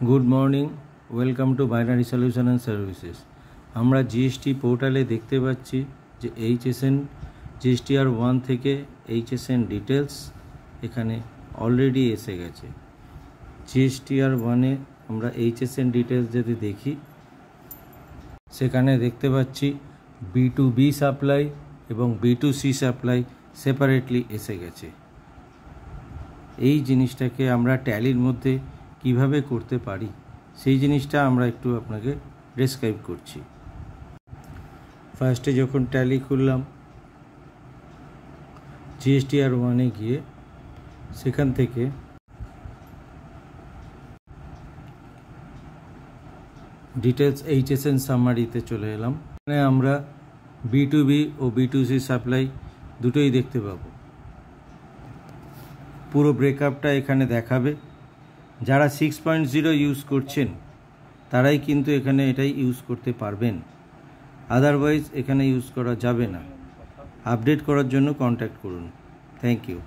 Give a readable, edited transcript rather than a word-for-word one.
Good morning, welcome to binary solution and services. আমরা GST পোর্টালে দেখতে পাচ্ছি যে এইচএসএন জিএসটিআর 1 থেকে এইচএসএন ডিটেলস এখানে অলরেডি এসে গেছে। জিএসটিআর 1-এ আমরা এইচএসএন ডিটেলস যদি দেখি, সেখানে দেখতে পাচ্ছি B2B সাপ্লাই এবং B2C সাপ্লাই সেপারেটলি এসে গেছে। এই জিনিসটাকে আমরা ট্যালির মধ্যে কিভাবে করতে পারি সেই জিনিসটা আমরা একটু আপনাকে ডেসক্রাইব করছি। ফার্স্টে যখন ট্যালি খুললাম, জিএসটিআর 1-এ গিয়ে সেখান থেকে ডিটেলস এইচএসএন সামারিতে চলে এলাম। এখানে আমরা B2B ও B2C সাপ্লাই দুটোই দেখতে পাবো। পুরো ব্রেকআপটা এখানে দেখাবে। যারা 6.0 ইউজ করছেন তারাই কিন্তু এখানে এটাই ইউজ করতে পারবেন, আদারওয়াইজ এখানে ইউজ করা যাবে না। আপডেট করার জন্য কন্ট্যাক্ট করুন। Thank you.